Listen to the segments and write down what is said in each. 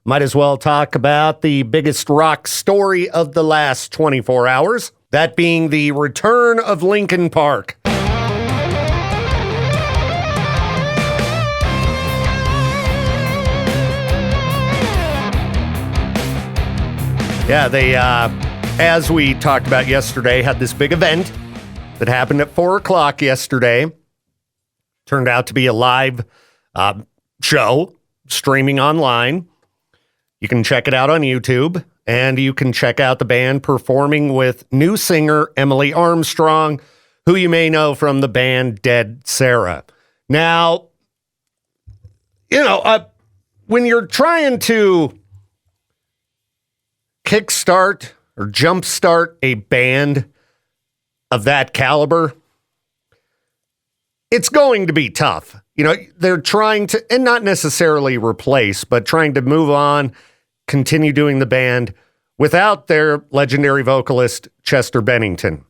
Might as well talk about the biggest rock story of the last 24 hours, that being the return of Linkin Park. Yeah, they, as we talked about yesterday, had this big event that happened at 4 o'clock yesterday. Turned out to be a live show streaming online. You can check it out on YouTube, and you can check out the band performing with new singer Emily Armstrong, who you may know from the band Dead Sarah. Now, when you're trying to kickstart or jumpstart a band of that caliber, it's going to be tough. They're trying to, and not necessarily replace, but trying to move on, continue doing the band without their legendary vocalist, Chester Bennington.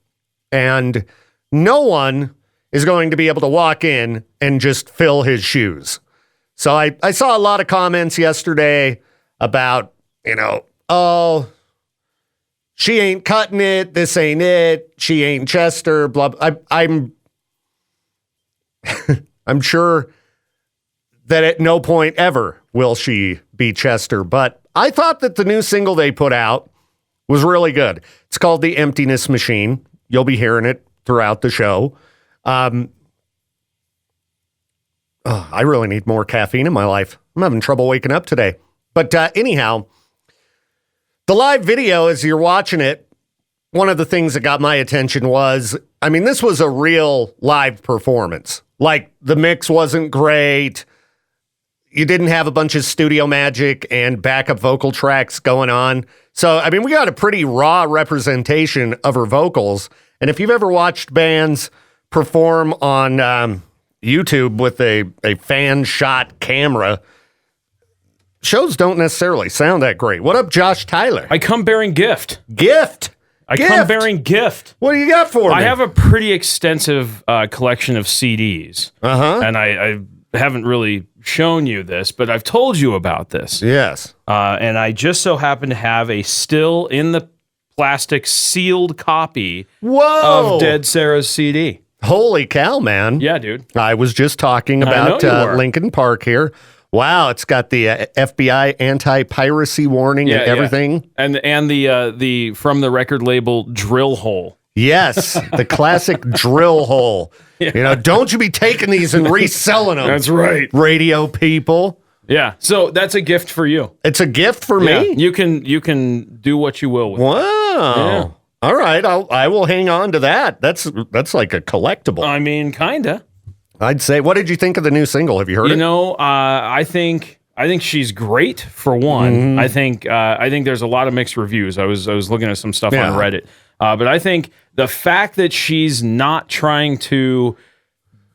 And no one is going to be able to walk in and just fill his shoes. So I saw a lot of comments yesterday about, oh, she ain't cutting it. This ain't it. She ain't Chester. Blah. I'm I'm sure that at no point ever will she be Chester. But I thought that the new single they put out was really good. It's called The Emptiness Machine. You'll be hearing it throughout the show. I really need more caffeine in my life. I'm having trouble waking up today. But anyhow, the live video, as you're watching it, one of the things that got my attention was, this was a real live performance. Like, the mix wasn't great. You didn't have a bunch of studio magic and backup vocal tracks going on. So, we got a pretty raw representation of her vocals. And if you've ever watched bands perform on YouTube with a fan shot camera, shows don't necessarily sound that great. What up, Josh Tyler? I come bearing gift. I come bearing gift. What do you got for me? I have a pretty extensive collection of CDs. And I haven't really shown you this, but I've told you about this. Yes. And I just so happen to have a still in the plastic sealed copy of Dead Sarah's CD. Holy cow, man. Yeah, dude. I was just talking about Linkin Park here. Wow, it's got the FBI anti-piracy warning and everything. Yeah. And the from the record label drill hole. Yes, the classic drill hole. Yeah. Don't you be taking these and reselling them. That's right. Radio people. Yeah, so that's a gift for you. It's a gift for me? You can do what you will with it. Wow. Yeah. All right, I will hang on to that. That's like a collectible. Kinda. I'd say. What did you think of the new single? Have you heard it? I think she's great for one. Mm-hmm. I think there's a lot of mixed reviews. I was looking at some stuff on Reddit, but I think the fact that she's not trying to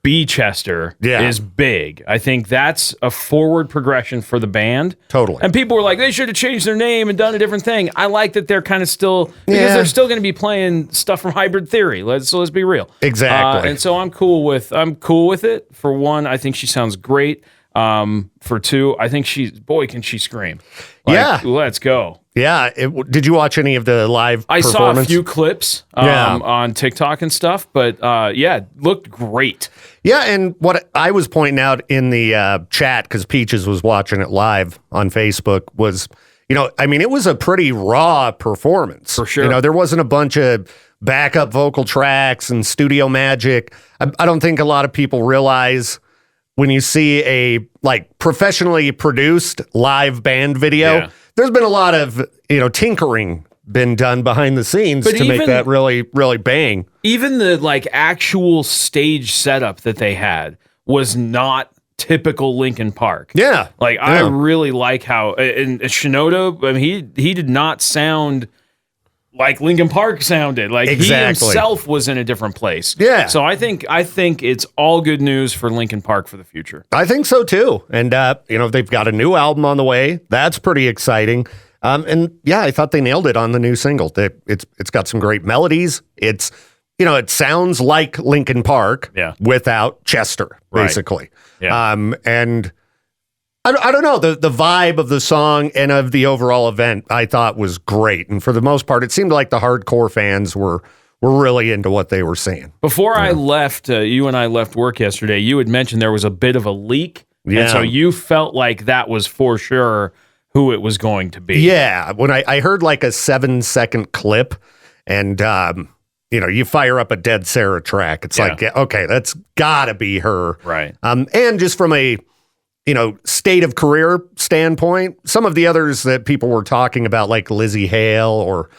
be Chester is big. I think that's a forward progression for the band. Totally. And people were like, they should have changed their name and done a different thing. I like that they're kind of still, because they're still going to be playing stuff from Hybrid Theory. Let's be real. Exactly. And so I'm cool with it. For one, I think she sounds great. For two, I think can she scream? Let's go. Yeah. Did you watch any of the live performance? I saw a few clips on TikTok and stuff, but looked great. Yeah, and what I was pointing out in the chat, because Peaches was watching it live on Facebook, was, it was a pretty raw performance. For sure. There wasn't a bunch of backup vocal tracks and studio magic. I don't think a lot of people realize when you see a professionally produced live band video, there's been a lot of, tinkering been done behind the scenes to make that really, really bang. Even the actual stage setup that they had was not typical Linkin Park. Yeah. I really like how, and Shinoda, he did not sound like Linkin Park sounded. He himself was in a different place. Yeah. So I think it's all good news for Linkin Park for the future. I think so too. And they've got a new album on the way. That's pretty exciting. I thought they nailed it on the new single. It's got some great melodies. It's it sounds like Linkin Park without Chester, basically. Right. Yeah. And I don't know. The vibe of the song and of the overall event I thought was great. And for the most part, it seemed like the hardcore fans were really into what they were seeing. Before I left, you and I left work yesterday, you had mentioned there was a bit of a leak. Yeah. And so you felt like that was for sure who it was going to be. Yeah. When I heard like a 7-second clip and, you fire up a Dead Sarah track, it's like, okay, that's gotta be her. Right. And just from a, state of career standpoint, some of the others that people were talking about, like Lizzie Hale or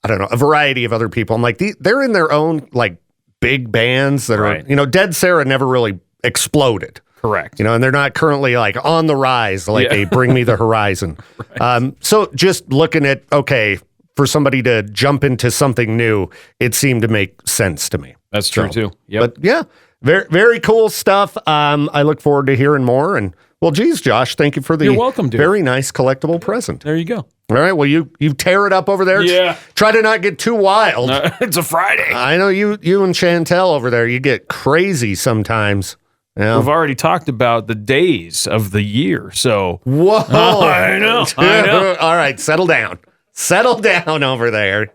I don't know, a variety of other people, I'm like, they're in their own like big bands that are, Dead Sarah never really exploded. Correct. And they're not currently like on the rise, like they Bring Me the Horizon. Right. So just looking at, okay, for somebody to jump into something new, it seemed to make sense to me. That's true too. Yep. But yeah, very, very cool stuff. I look forward to hearing more. And well, geez, Josh, thank you for the You're welcome, dude. Very nice collectible present. There you go. All right. Well, you tear it up over there. Yeah. Try to not get too wild. It's a Friday. I know you and Chantel over there, you get crazy sometimes. Yeah. We've already talked about the days of the year, so. Whoa. I know. All right. Settle down over there.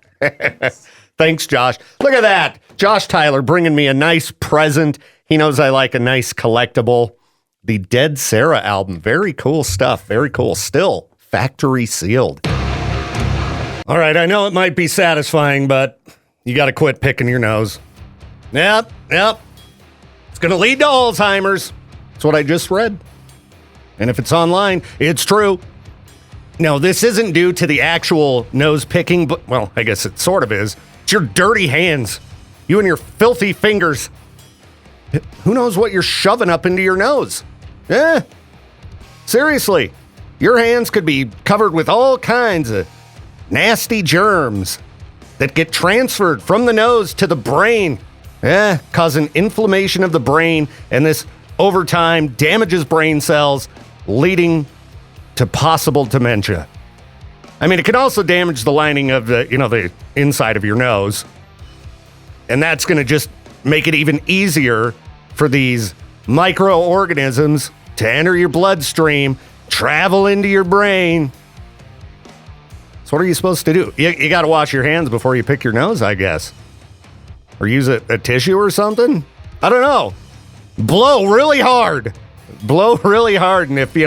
Thanks, Josh. Look at that. Josh Tyler bringing me a nice present. He knows I like a nice collectible. The Dead Sarah album. Very cool stuff. Very cool. Still factory sealed. All right. I know it might be satisfying, but you got to quit picking your nose. Yep. It's going to lead to Alzheimer's. That's what I just read. And if it's online, it's true. No, this isn't due to the actual nose picking, but, well, I guess it sort of is. It's your dirty hands. You and your filthy fingers. Who knows what you're shoving up into your nose? Seriously, your hands could be covered with all kinds of nasty germs that get transferred from the nose to the brain, causing inflammation of the brain, and this, over time, damages brain cells, leading to possible dementia. I mean, it can also damage the lining of the inside of your nose, and that's going to just make it even easier for these microorganisms to enter your bloodstream, travel into your brain. So what are you supposed to do? You got to wash your hands before you pick your nose, I guess. Or use a tissue or something? I don't know. Blow really hard. And if, you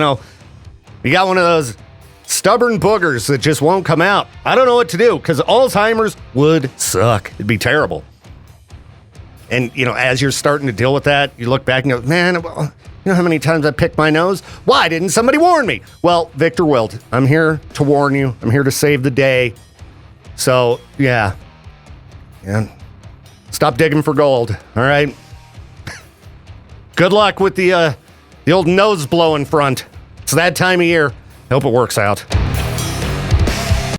got one of those stubborn boogers that just won't come out, I don't know what to do, because Alzheimer's would suck. It'd be terrible. And, as you're starting to deal with that, you look back and go, man, you know how many times I picked my nose? Why didn't somebody warn me? Well, Victor Wilt, I'm here to warn you. I'm here to save the day. So, yeah. Stop digging for gold, all right? Good luck with the old nose blowing front. It's that time of year. Hope it works out.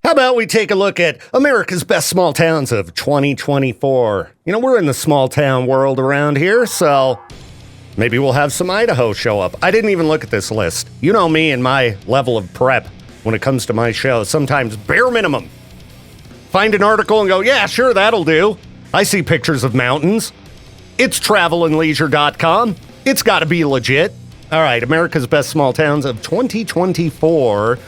How about we take a look at America's best small towns of 2024? We're in the small town world around here, so maybe we'll have some Idaho show up. I didn't even look at this list. You know me and my level of prep when it comes to my show. Sometimes bare minimum. Find an article and go, yeah, sure, that'll do. I see pictures of mountains. It's travelandleisure.com. It's got to be legit. All right, America's best small towns of 2024.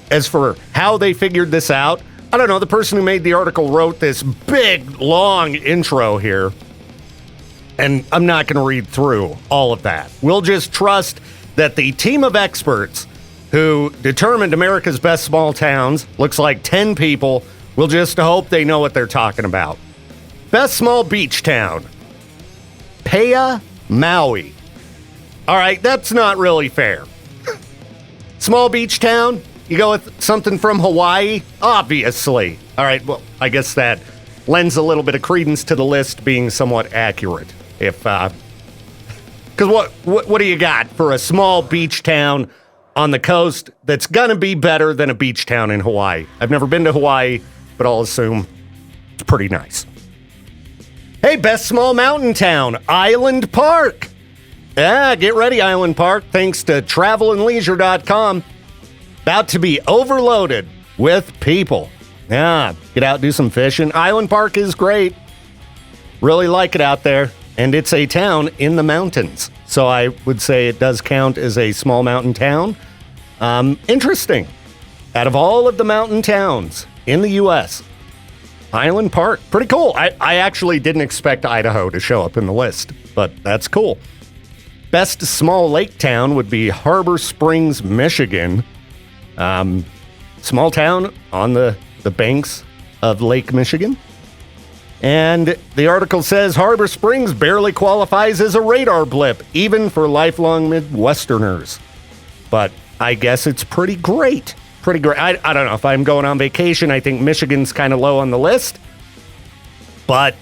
As for how they figured this out, I don't know. The person who made the article wrote this big, long intro here. And I'm not going to read through all of that. We'll just trust that the team of experts who determined America's best small towns, looks like 10 people, we'll just hope they know what they're talking about. Best small beach town, Pea, Maui. All right, that's not really fair. Small beach town, you go with something from Hawaii? Obviously. All right, well, I guess that lends a little bit of credence to the list being somewhat accurate. Because what do you got for a small beach town on the coast that's going to be better than a beach town in Hawaii? I've never been to Hawaii, but I'll assume it's pretty nice. Hey, best small mountain town, Island Park. Yeah, get ready, Island Park, thanks to travelandleisure.com. About to be overloaded with people. Yeah, get out, do some fishing. Island Park is great. Really like it out there. And it's a town in the mountains. so I would say it does count as a small mountain town. Interesting. Out of all of the mountain towns in the U.S., Highland Park, pretty cool. I actually didn't expect Idaho to show up in the list, but that's cool. Best small lake town would be Harbor Springs, Michigan. Small town on the banks of Lake Michigan. And the article says Harbor Springs barely qualifies as a radar blip, even for lifelong Midwesterners. But I guess it's pretty great. Pretty great. I don't know. If I'm going on vacation, I think Michigan's kind of low on the list. But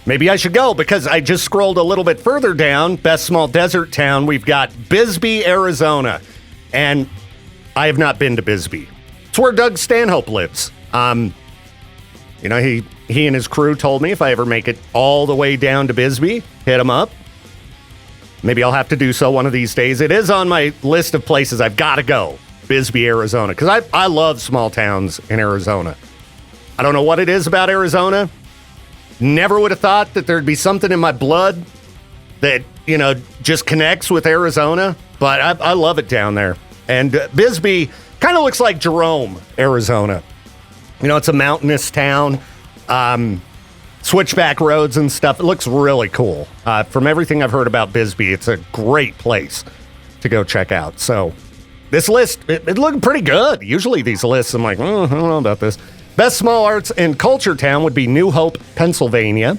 maybe I should go, because I just scrolled a little bit further down. Best small desert town, we've got Bisbee, Arizona. And I have not been to Bisbee. It's where Doug Stanhope lives. You know, he and his crew told me if I ever make it all the way down to Bisbee, hit him up. Maybe I'll have to do so one of these days. It is on my list of places I've got to go, Bisbee, Arizona, because I love small towns in Arizona. I don't know what it is about Arizona. Never would have thought that there'd be something in my blood that, you know, just connects with Arizona, but I love it down there. And Bisbee kind of looks like Jerome, Arizona. You know, it's a mountainous town, switchback roads and stuff. It looks really cool. From everything I've heard about Bisbee, it's a great place to go check out. So this list, it looked pretty good. Usually these lists, I'm like, I don't know about this. Best small arts and culture town would be New Hope, Pennsylvania.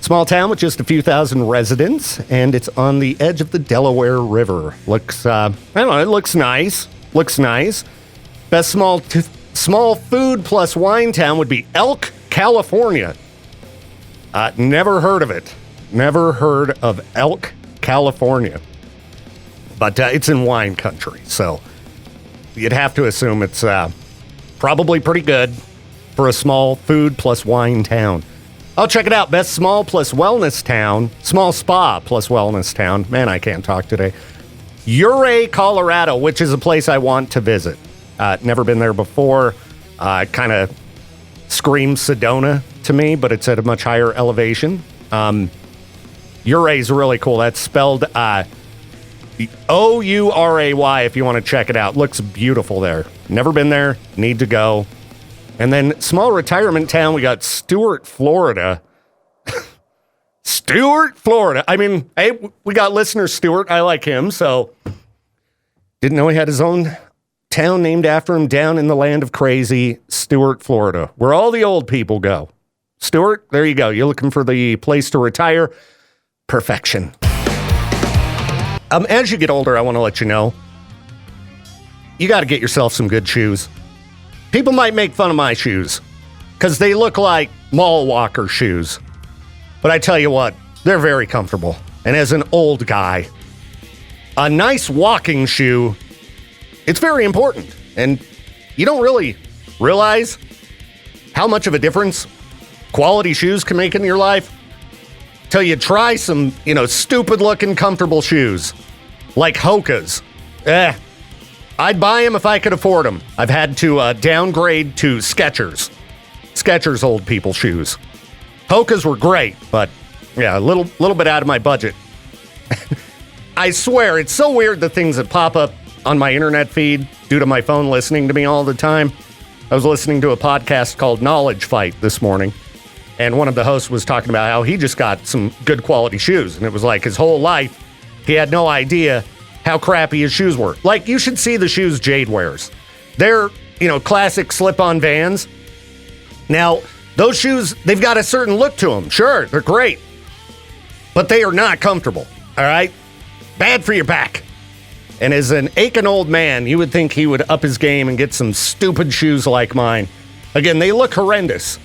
Small town with just a few thousand residents, and it's on the edge of the Delaware River. Looks, I don't know, it looks nice. Looks nice. Best small food plus wine town would be Elk, California. Never heard of it. Never heard of Elk, California. But it's in wine country, so you'd have to assume it's probably pretty good for a small food plus wine town. I'll check it out. Best small plus wellness town. Small spa plus wellness town. Man, I can't talk today. Ouray, Colorado, which is a place I want to visit. Never been there before. Kind of screams Sedona to me, but it's at a much higher elevation. Ouray is really cool. That's spelled O-U-R-A-Y if you want to check it out. Looks beautiful there. Never been there. Need to go. And then small retirement town, we got Stuart, Florida. Stuart, Florida. I mean, hey, we got listener Stuart. I like him, so didn't know he had his own town named after him down in the land of crazy, Stuart, Florida, where all the old people go. Stuart, there you go. You're looking for the place to retire. Perfection. As you get older, I want to let you know, you got to get yourself some good shoes. People might make fun of my shoes because they look like mall walker shoes. But I tell you what, they're very comfortable. And as an old guy, a nice walking shoe, it's very important. And you don't really realize how much of a difference quality shoes can make in your life till you try some, stupid looking comfortable shoes like Hoka's. I'd buy them if I could afford them. I've had to downgrade to Skechers. Skechers old people shoes. Hoka's were great, but yeah, a little bit out of my budget. I swear, it's so weird the things that pop up on my internet feed due to my phone listening to me all the time. I was listening to a podcast called Knowledge Fight this morning, and one of the hosts was talking about how he just got some good quality shoes, and it was like his whole life, he had no idea how crappy his shoes were. Like, you should see the shoes Jade wears. They're, classic slip-on Vans. Now, those shoes, they've got a certain look to them. Sure, they're great. But they are not comfortable, all right? Bad for your back. And as an aching old man, you would think he would up his game and get some stupid shoes like mine. Again, they look horrendous,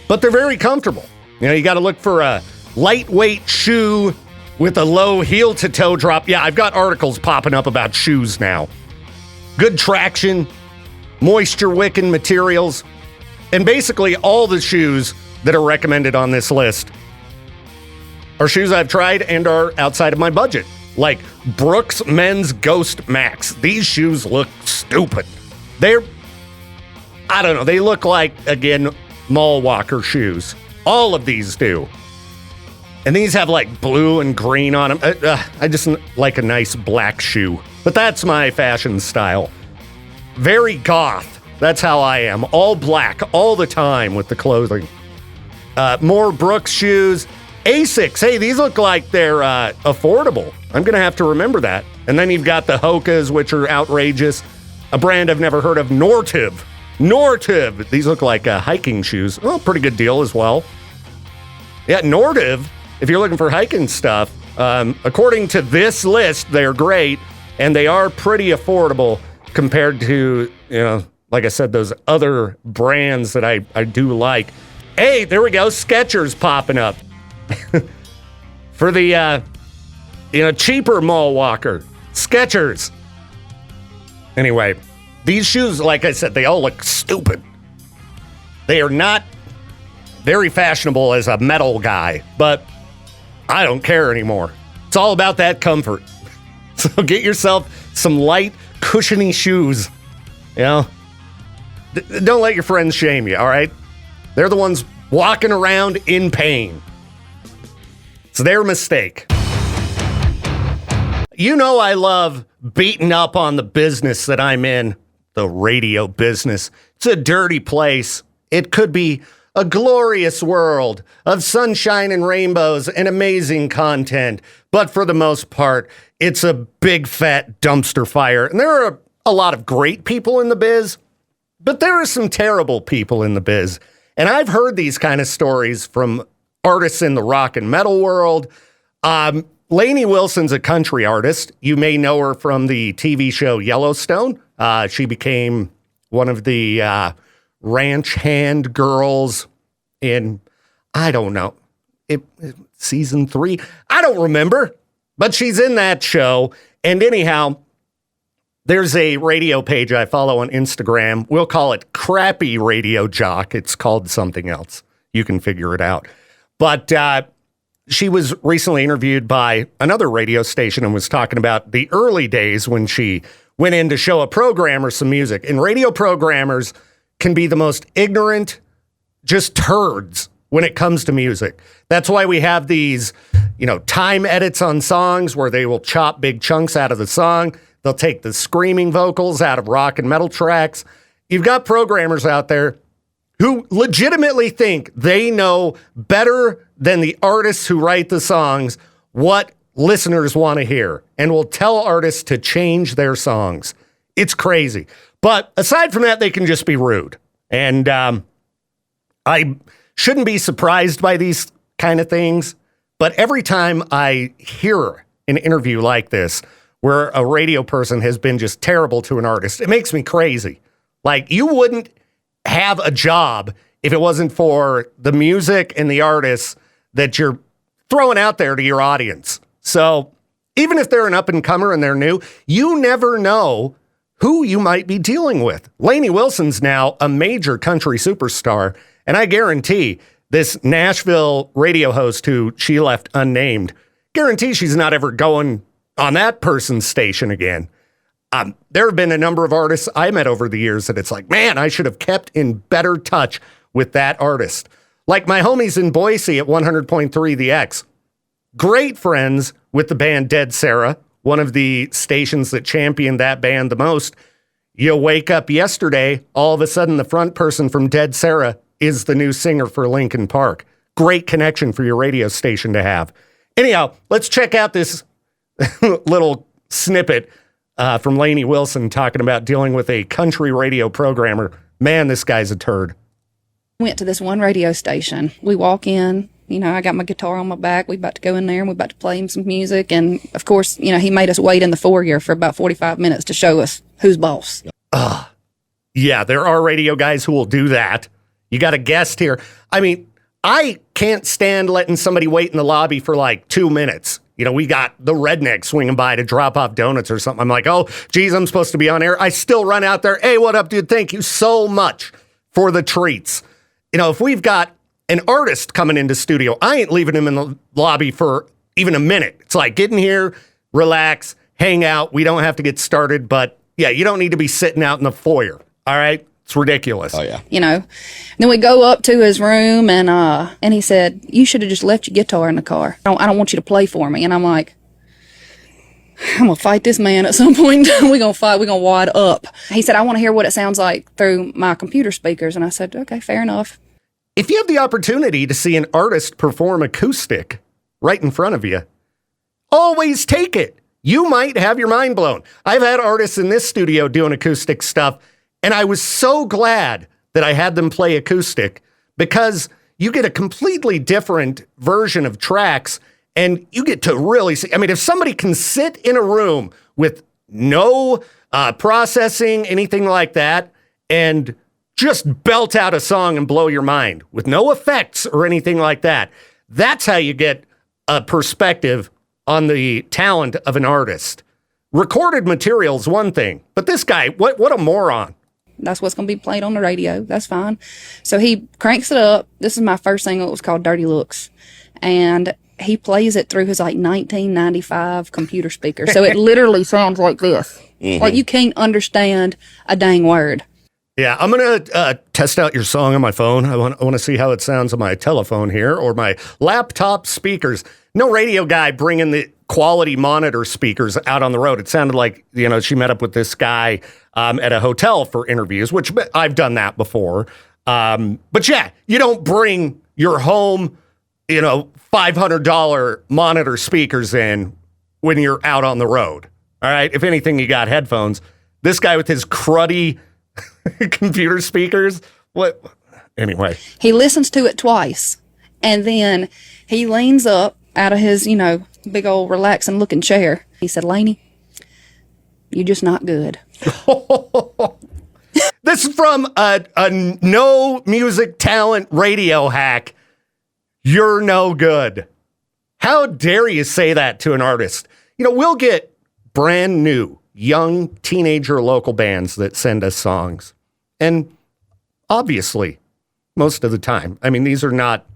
but they're very comfortable. You got to look for a lightweight shoe with a low heel-to-toe drop. Yeah, I've got articles popping up about shoes now. Good traction, moisture-wicking materials, and basically all the shoes that are recommended on this list are shoes I've tried and are outside of my budget. Like Brooks Men's Ghost Max. These shoes look stupid. I don't know, they look like, again, mall walker shoes. All of these do. And these have like blue and green on them. I just like a nice black shoe. But that's my fashion style. Very goth. That's how I am. All black all the time with the clothing. More Brooks shoes. Asics. Hey, these look like they're affordable. I'm going to have to remember that. And then you've got the Hokas, which are outrageous. A brand I've never heard of, Nortiv. These look like hiking shoes. Well, pretty good deal as well. Yeah, Nortiv, if you're looking for hiking stuff, according to this list, they're great, and they are pretty affordable compared to, like I said, those other brands that I do like. Hey, there we go, Skechers popping up. For the, cheaper mall walker, Skechers. Anyway, these shoes, like I said, they all look stupid. They are not very fashionable as a metal guy, but I don't care anymore. It's all about that comfort. So get yourself some light, cushiony shoes. Don't let your friends shame you, all right? They're the ones walking around in pain. It's their mistake. I love beating up on the business that I'm in, the radio business. It's a dirty place. It could be a glorious world of sunshine and rainbows and amazing content. But for the most part, it's a big fat dumpster fire. And there are a lot of great people in the biz, but there are some terrible people in the biz. And I've heard these kind of stories from artists in the rock and metal world. Lainey Wilson's a country artist. You may know her from the TV show Yellowstone. She became one of the ranch hand girls in, I don't know, season 3. I don't remember, but she's in that show. And anyhow, there's a radio page I follow on Instagram. We'll call it Crappy Radio Jock. It's called something else. You can figure it out. But she was recently interviewed by another radio station and was talking about the early days when she went in to show a programmer some music. And radio programmers can be the most ignorant, just turds when it comes to music. That's why we have these, time edits on songs where they will chop big chunks out of the song. They'll take the screaming vocals out of rock and metal tracks. You've got programmers out there who legitimately think they know better than the artists who write the songs what listeners want to hear and will tell artists to change their songs. It's crazy. But aside from that, they can just be rude. And I shouldn't be surprised by these kind of things. But every time I hear an interview like this, where a radio person has been just terrible to an artist, it makes me crazy. Like, you wouldn't have a job if it wasn't for the music and the artists that you're throwing out there to your audience. So even if they're an up-and-comer and they're new, you never know who you might be dealing with. Lainey Wilson's now a major country superstar, and I guarantee this Nashville radio host who she left unnamed, guarantee she's not ever going on that person's station again. There have been a number of artists I met over the years that it's like, man, I should have kept in better touch with that artist. Like my homies in Boise at 100.3 The X. Great friends with the band Dead Sarah, one of the stations that championed that band the most. You wake up yesterday, all of a sudden the front person from Dead Sarah is the new singer for Linkin Park. Great connection for your radio station to have. Anyhow, let's check out this little snippet from Lainey Wilson talking about dealing with a country radio programmer. Man, this guy's a turd. Went to this one radio station. We walk in, I got my guitar on my back. We about to go in there and we about to play him some music. And of course, he made us wait in the foyer for about 45 minutes to show us who's boss. Yeah, there are radio guys who will do that. You got a guest here. I mean, I can't stand letting somebody wait in the lobby for like 2 minutes. We got the redneck swinging by to drop off donuts or something. I'm like, oh, geez, I'm supposed to be on air. I still run out there. Hey, what up, dude? Thank you so much for the treats. If we've got an artist coming into studio, I ain't leaving him in the lobby for even a minute. It's like, get in here, relax, hang out. We don't have to get started. But yeah, you don't need to be sitting out in the foyer. All right. It's ridiculous. Oh, yeah. you know. Then we go up to his room, and he said, "You should have just left your guitar in the car. I don't want you to play for me." And I'm like, I'm going to fight this man at some point. We're going to fight. We're going to wad up. He said, "I want to hear what it sounds like through my computer speakers." And I said, "Okay, fair enough." If you have the opportunity to see an artist perform acoustic right in front of you, always take it. You might have your mind blown. I've had artists in this studio doing acoustic stuff, and I was so glad that I had them play acoustic because you get a completely different version of tracks, and you get to really see. I mean, if somebody can sit in a room with no processing, anything like that, and just belt out a song and blow your mind with no effects or anything like that, that's how you get a perspective on the talent of an artist. Recorded material is one thing, but this guy, what a moron. That's what's going to be played on the radio. That's fine. So he cranks it up. This is my first single. It was called Dirty Looks. And he plays it through his 1995 computer speaker. So it literally sounds like this. Mm-hmm. Like you can't understand a dang word. Yeah, I'm going to test out your song on my phone. I want to see how it sounds on my telephone here or my laptop speakers. No radio guy bringing the quality monitor speakers out on the road. It sounded like, she met up with this guy at a hotel for interviews, which I've done that before. But yeah, you don't bring your home, $500 monitor speakers in when you're out on the road. All right. If anything, you got headphones. This guy with his cruddy computer speakers. What? Anyway. He listens to it twice, and then he leans up out of his, big old relaxing looking chair. He said, "Lainey, you're just not good." This is from a no music talent radio hack. You're no good. How dare you say that to an artist? We'll get brand new, young teenager local bands that send us songs. And obviously, most of the time, these are not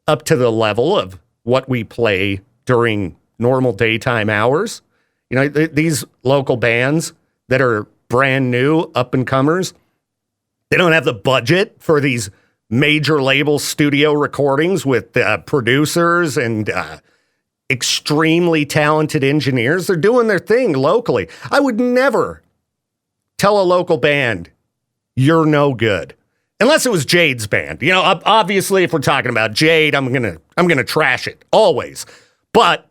up to the level of what we play during normal daytime hours. These local bands that are brand new, up and comers, they don't have the budget for these major label studio recordings with producers and extremely talented engineers. They're doing their thing locally. I would never tell a local band, "You're no good," unless it was Jade's band. Obviously, if we're talking about Jade, I'm gonna trash it always. But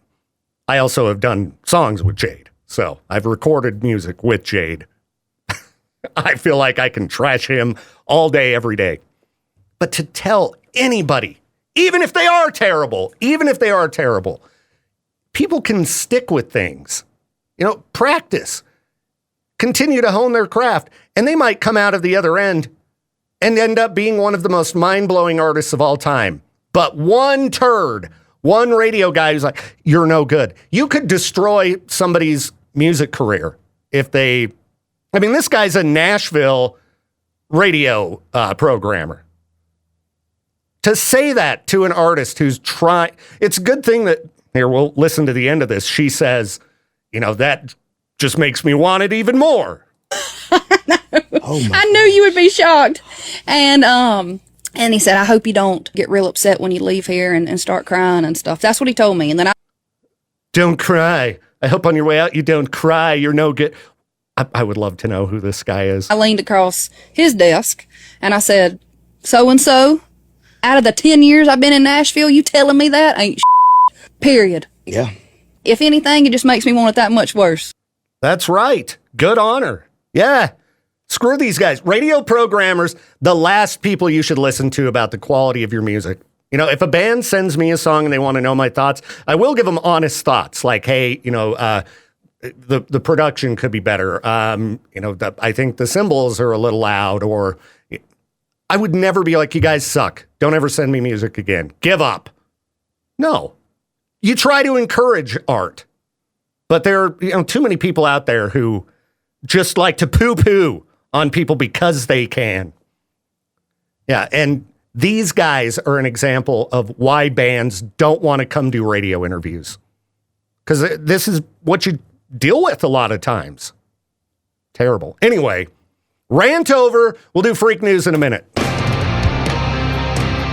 I also have done songs with Jade, so I've recorded music with Jade. I feel like I can trash him all day, every day. But to tell anybody, even if they are terrible, people can stick with things. Practice. Continue to hone their craft. And they might come out of the other end and end up being one of the most mind-blowing artists of all time. But one turd, one radio guy who's like, "You're no good." You could destroy somebody's music career if they... this guy's a Nashville radio programmer. To say that to an artist who's trying... It's a good thing that... Here, we'll listen to the end of this. She says, that just makes me want it even more. I knew you would be shocked. And he said, "I hope you don't get real upset when you leave here and start crying and stuff." That's what he told me. And then Don't cry. I hope on your way out you don't cry. You're no good. I would love to know who this guy is. I leaned across his desk and I said, "So-and-so, out of the 10 years I've been in Nashville, you telling me that ain't period." Yeah. If anything, it just makes me want it that much worse. That's right. Good honor. Yeah. Screw these guys. Radio programmers, the last people you should listen to about the quality of your music. If a band sends me a song and they want to know my thoughts, I will give them honest thoughts. Like, hey, the production could be better. I think the cymbals are a little loud, or I would never be like, "You guys suck. Don't ever send me music again. Give up." No. You try to encourage art, but there are too many people out there who just like to poo-poo on people because they can. Yeah, and these guys are an example of why bands don't want to come do radio interviews. Because this is what you deal with a lot of times. Terrible. Anyway, Rant over. We'll do freak news in a minute.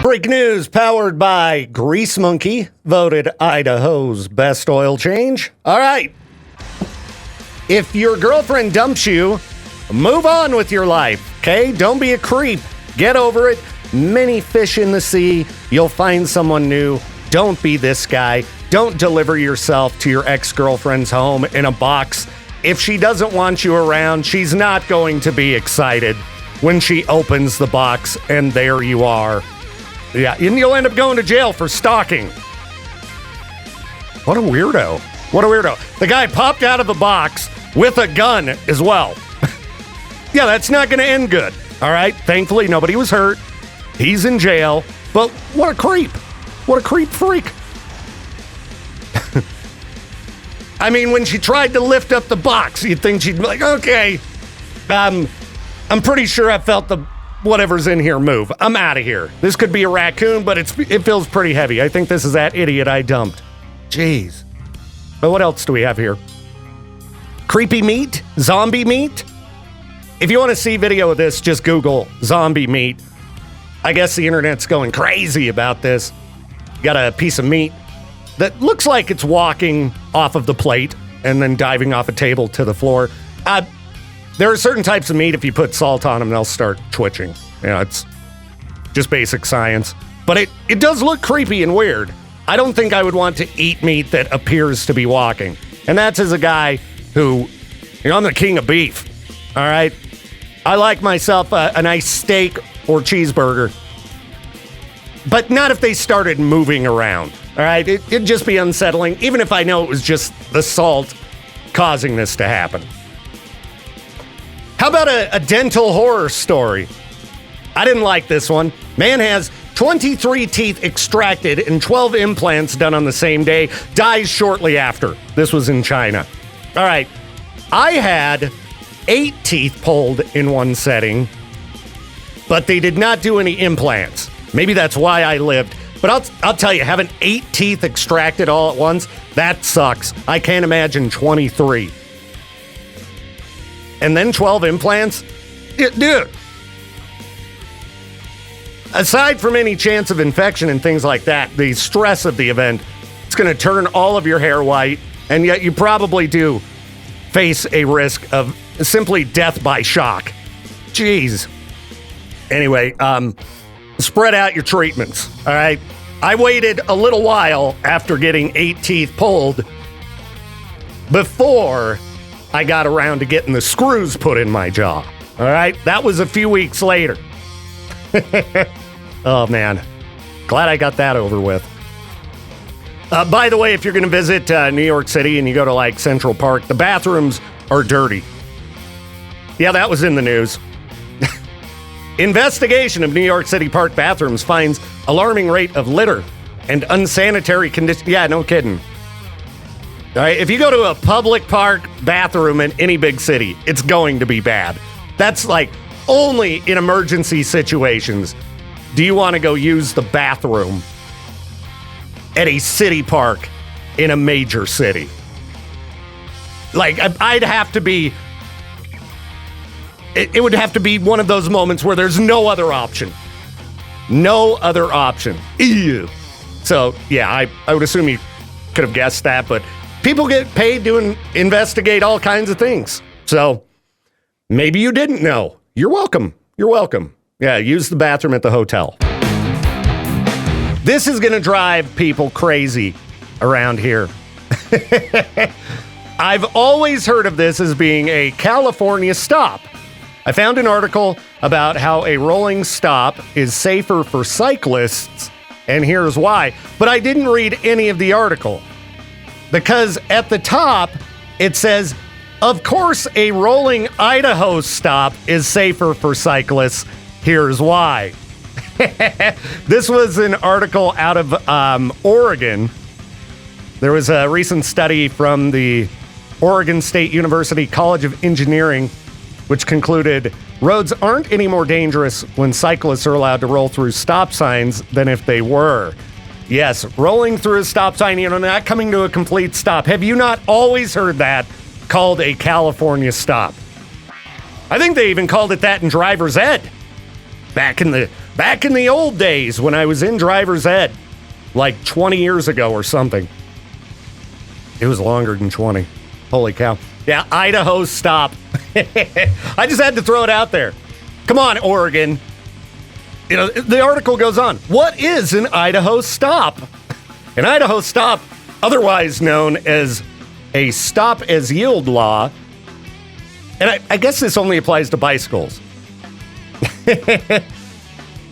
Freak news powered by Grease Monkey, voted Idaho's best oil change. All right. If your girlfriend dumps you, move on with your life, okay? Don't be a creep. Get over it. Many fish in the sea. You'll find someone new. Don't be this guy. Don't deliver yourself to your ex-girlfriend's home in a box. If she doesn't want you around, she's not going to be excited when she opens the box and there you are. Yeah, and you'll end up going to jail for stalking. What a weirdo. What a weirdo. The guy popped out of the box with a gun as well. Yeah, that's not going to end good. All right? Thankfully, nobody was hurt. He's in jail. But what a creep. What a creep freak. I mean, when she tried to lift up the box, you'd think she'd be like, okay, I'm pretty sure I felt the whatever's in here move. I'm out of here. This could be a raccoon, but it feels pretty heavy. I think this is that idiot I dumped. Jeez. But what else do we have here? Creepy meat? Zombie meat? If you want to see video of this, just Google zombie meat. I guess the internet's going crazy about this. You got a piece of meat that looks like it's walking off of the plate and then diving off a table to the floor. There are certain types of meat, if you put salt on them, they'll start twitching. It's just basic science. But it does look creepy and weird. I don't think I would want to eat meat that appears to be walking. And that's as a guy who, I'm the king of beef. All right? I like myself a nice steak or cheeseburger. But not if they started moving around. All right? It'd just be unsettling, even if I know it was just the salt causing this to happen. How about a dental horror story? I didn't like this one. Man has 23 teeth extracted and 12 implants done on the same day, dies shortly after. This was in China. All right. I had 8 teeth pulled in one setting, but they did not do any implants. Maybe that's why I lived. But I'll tell you, having 8 teeth extracted all at once, that sucks. I can't imagine 23. And then 12 implants? Dude. Aside from any chance of infection and things like that, the stress of the event, it's going to turn all of your hair white, and yet you probably do face a risk of simply death by shock. Jeez. Anyway, spread out your treatments, all right? I waited a little while after getting 8 teeth pulled before I got around to getting the screws put in my jaw. All right? That was a few weeks later. Oh, man. Glad I got that over with. By the way, if you're going to visit New York City and you go to, like, Central Park, the bathrooms are dirty. Yeah, that was in the news. Investigation of New York City Park bathrooms finds alarming rate of litter and unsanitary conditions. Yeah, no kidding. All right, if you go to a public park bathroom in any big city, it's going to be bad. That's like only in emergency situations do you want to go use the bathroom at a city park in a major city. Like, I'd have to be... It would have to be one of those moments where there's no other option. No other option. Ew. So, yeah, I would assume you could have guessed that, but people get paid to investigate all kinds of things. So, maybe you didn't know. You're welcome. You're welcome. Yeah, use the bathroom at the hotel. This is going to drive people crazy around here. I've always heard of this as being a California stop. I found an article about how a rolling stop is safer for cyclists, and here's why. But I didn't read any of the article because at the top it says, of course, a rolling Idaho stop is safer for cyclists. Here's why. This was an article out of Oregon. There was a recent study from the Oregon State University College of Engineering, which concluded roads aren't any more dangerous when cyclists are allowed to roll through stop signs than if they were. Yes, rolling through a stop sign, not coming to a complete stop. Have you not always heard that called a California stop? I think they even called it that in driver's ed. Back in the old days when I was in driver's ed, like 20 years ago or something. It was longer than 20. Holy cow. Yeah, Idaho Stop. I just had to throw it out there. Come on, Oregon. You know, the article goes on. What is an Idaho Stop? An Idaho Stop, otherwise known as a stop as yield law, and I guess this only applies to bicycles.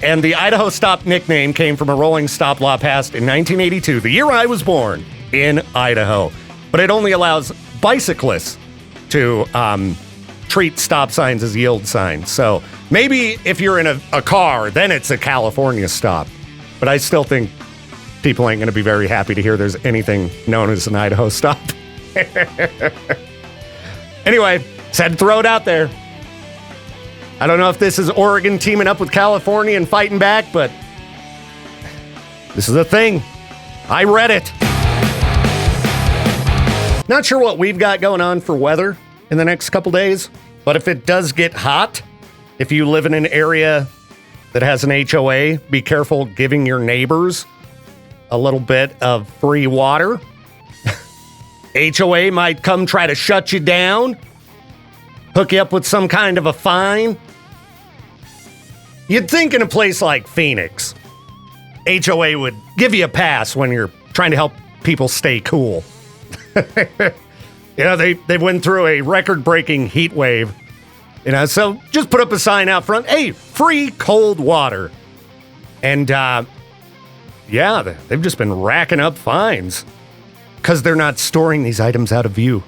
And the Idaho Stop nickname came from a rolling stop law passed in 1982, the year I was born, in Idaho. But it only allows bicyclists to treat stop signs as yield signs. So maybe if you're in a car, then it's a California stop. But I still think people ain't going to be very happy to hear there's anything known as an Idaho Stop. Anyway, just had to throw it out there. I don't know if this is Oregon teaming up with California and fighting back, but this is a thing. I read it. Not sure what we've got going on for weather in the next couple days, but if it does get hot, if you live in an area that has an HOA, be careful giving your neighbors a little bit of free water. HOA might come try to shut you down, hook you up with some kind of a fine. You'd think in a place like Phoenix, HOA would give you a pass when you're trying to help people stay cool. You know, they went through a record-breaking heat wave. You know, so just put up a sign out front, hey, free cold water. And, yeah, they've just been racking up fines because they're not storing these items out of view.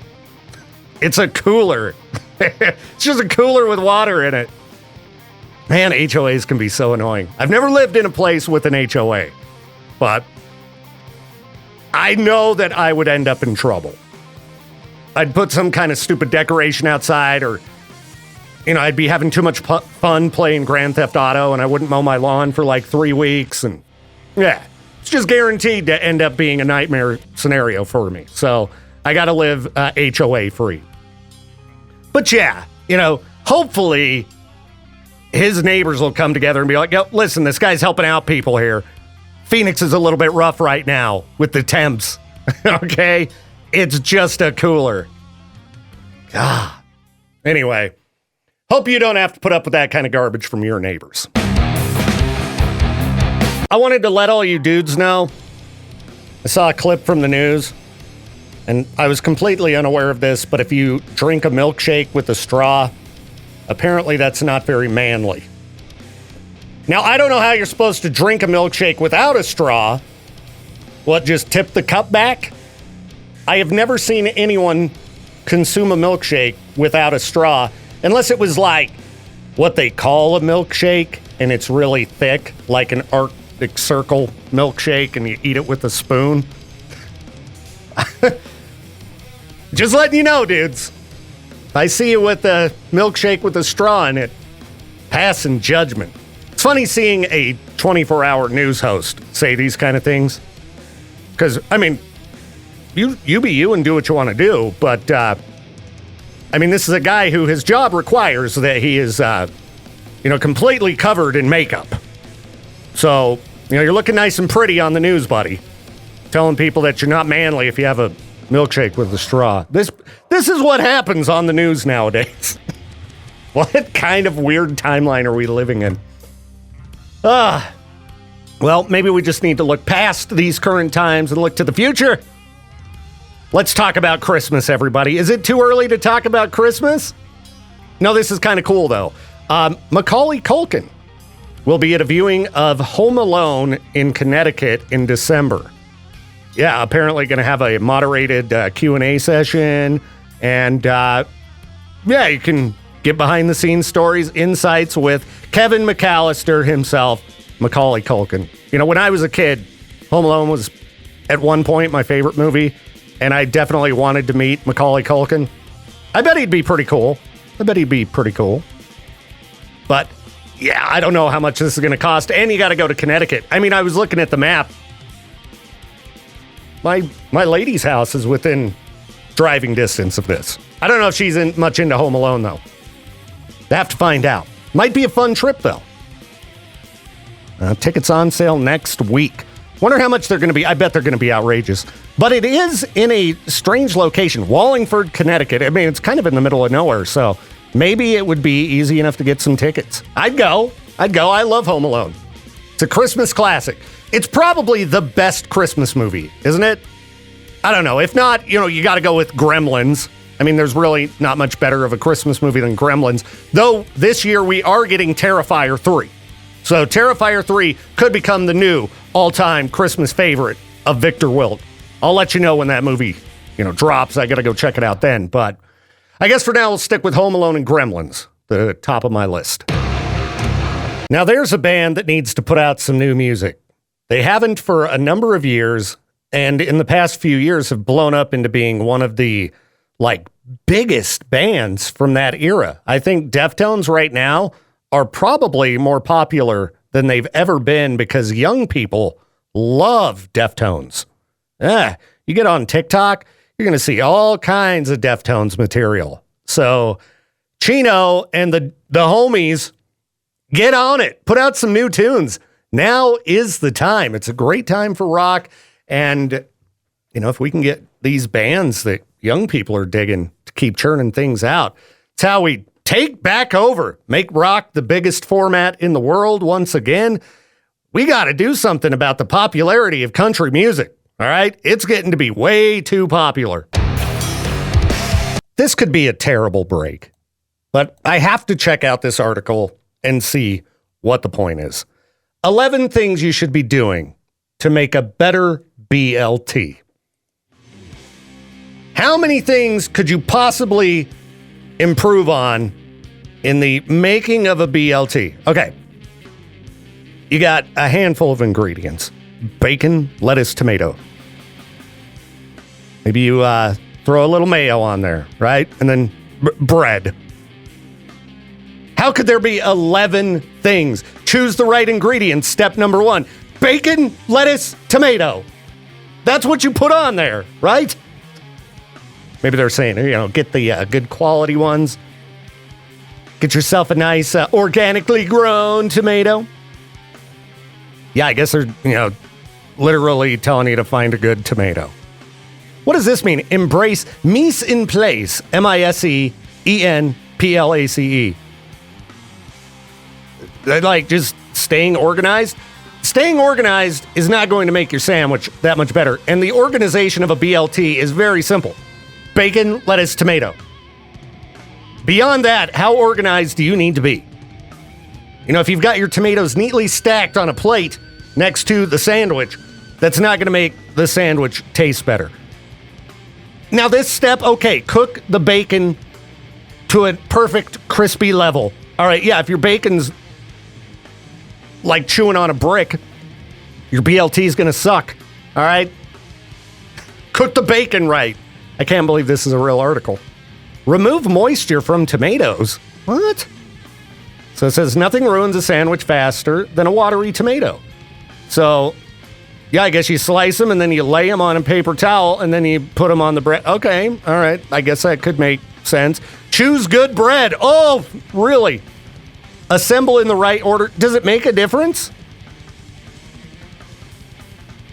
It's a cooler. It's just a cooler with water in it. Man, HOAs can be so annoying. I've never lived in a place with an HOA, but I know that I would end up in trouble. I'd put some kind of stupid decoration outside, or, you know, I'd be having too much fun playing Grand Theft Auto, and I wouldn't mow my lawn for like 3 weeks, and yeah, it's just guaranteed to end up being a nightmare scenario for me. So I got to live HOA free. But yeah, you know, hopefully his neighbors will come together and be like, yo, listen, this guy's helping out people here. Phoenix is a little bit rough right now with the temps. Okay? It's just a cooler. God. Anyway, hope you don't have to put up with that kind of garbage from your neighbors. I wanted to let all you dudes know. I saw a clip from the news, and I was completely unaware of this, but if you drink a milkshake with a straw, apparently that's not very manly. Now, I don't know how you're supposed to drink a milkshake without a straw. What, just tip the cup back? I have never seen anyone consume a milkshake without a straw, unless it was like what they call a milkshake, and it's really thick, like an Arctic Circle milkshake, and you eat it with a spoon. Just letting you know, dudes. If I see you with a milkshake with a straw in it, pass in judgment. It's funny seeing a 24-hour news host say these kind of things. Because, I mean, you be you and do what you want to do. But, I mean, this is a guy who his job requires that he is, completely covered in makeup. So, you're looking nice and pretty on the news, buddy. Telling people that you're not manly if you have a milkshake with a straw. This is what happens on the news nowadays. What kind of weird timeline are we living in? Well, maybe we just need to look past these current times and look to the future. Let's talk about Christmas, everybody. Is it too early to talk about Christmas? No, this is kind of cool, though. Macaulay Culkin will be at a viewing of Home Alone in Connecticut in December. Yeah, apparently going to have a moderated Q&A session. And, yeah, you can get behind-the-scenes stories, insights with Kevin McAllister himself, Macaulay Culkin. When I was a kid, Home Alone was, at one point, my favorite movie. And I definitely wanted to meet Macaulay Culkin. I bet he'd be pretty cool. But, yeah, I don't know how much this is going to cost. And you got to go to Connecticut. I mean, I was looking at the map. My lady's house is within driving distance of this. I don't know if she's much into Home Alone, though. I have to find out. Might be a fun trip, though. Tickets on sale next week. Wonder how much they're going to be. I bet they're going to be outrageous. But it is in a strange location, Wallingford, Connecticut. I mean, it's kind of in the middle of nowhere, so maybe it would be easy enough to get some tickets. I'd go. I love Home Alone. It's a Christmas classic. It's probably the best Christmas movie, isn't it? I don't know. If not, you got to go with Gremlins. I mean, there's really not much better of a Christmas movie than Gremlins. Though this year we are getting Terrifier 3. So Terrifier 3 could become the new all-time Christmas favorite of Victor Wilt. I'll let you know when that movie, drops. I got to go check it out then. But I guess for now, we'll stick with Home Alone and Gremlins, the top of my list. Now, there's a band that needs to put out some new music. They haven't for a number of years, and in the past few years have blown up into being one of the, biggest bands from that era. I think Deftones right now are probably more popular than they've ever been because young people love Deftones. You get on TikTok, you're going to see all kinds of Deftones material. So Chino and the homies, get on it. Put out some new tunes. Now is the time. It's a great time for rock. And, if we can get these bands that young people are digging to keep churning things out, it's how we take back over, make rock the biggest format in the world once again. We got to do something about the popularity of country music. All right? It's getting to be way too popular. This could be a terrible break, but I have to check out this article and see what the point is. 11 things you should be doing to make a better BLT. How many things could you possibly improve on in the making of a BLT? Okay. You got a handful of ingredients. Bacon, lettuce, tomato. Maybe you throw a little mayo on there, right? And then bread. How could there be 11 things? Choose the right ingredients. Step number 1. Bacon, lettuce, tomato. That's what you put on there, right? Maybe they're saying, get the good quality ones. Get yourself a nice organically grown tomato. Yeah, I guess they're, literally telling you to find a good tomato. What does this mean? Embrace mise en place. MISENPLACE. Just staying organized. Staying organized is not going to make your sandwich that much better. And the organization of a BLT is very simple. Bacon, lettuce, tomato. Beyond that, how organized do you need to be? If you've got your tomatoes neatly stacked on a plate next to the sandwich, that's not going to make the sandwich taste better. Now this step, okay, cook the bacon to a perfect crispy level. All right, yeah, if your bacon's like chewing on a brick, your BLT is going to suck. All right? Cook the bacon right. I can't believe this is a real article. Remove moisture from tomatoes. What? So it says nothing ruins a sandwich faster than a watery tomato. So, yeah, I guess you slice them and then you lay them on a paper towel and then you put them on the bread. Okay, all right. I guess that could make sense. Choose good bread. Oh, really? Assemble in the right order. Does it make a difference?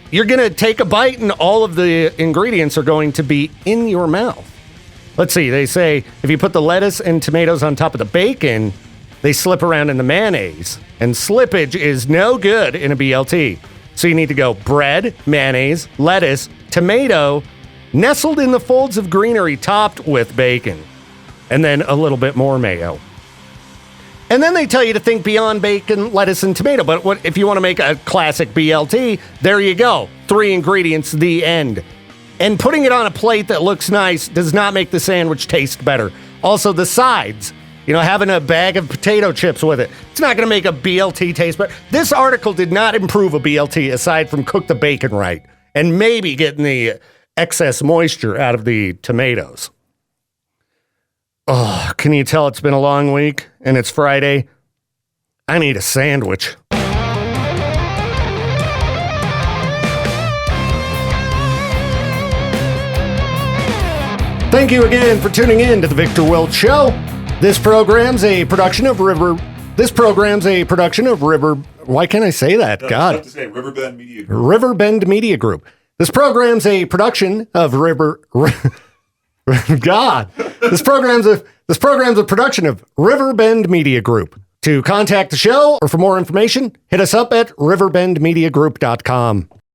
You're going to take a bite and all of the ingredients are going to be in your mouth. Let's see. They say if you put the lettuce and tomatoes on top of the bacon, they slip around in the mayonnaise. And slippage is no good in a BLT. So you need to go bread, mayonnaise, lettuce, tomato, nestled in the folds of greenery, topped with bacon. And then a little bit more mayo. And then they tell you to think beyond bacon, lettuce, and tomato. But what if you want to make a classic BLT? There you go. 3 ingredients, the end. And putting it on a plate that looks nice does not make the sandwich taste better. Also, the sides. Having a bag of potato chips with it. It's not going to make a BLT taste better. This article did not improve a BLT aside from cook the bacon right. And maybe getting the excess moisture out of the tomatoes. Oh, can you tell it's been a long week and it's Friday? I need a sandwich. Thank you again for tuning in to the Victor Wilt Show. This program's a production of River. Why can't I say that? God. Tough to say. Riverbend Media Group. Riverbend Media Group. This program's a production of God. This program's a production of Riverbend Media Group. To contact the show or for more information, hit us up at riverbendmediagroup.com.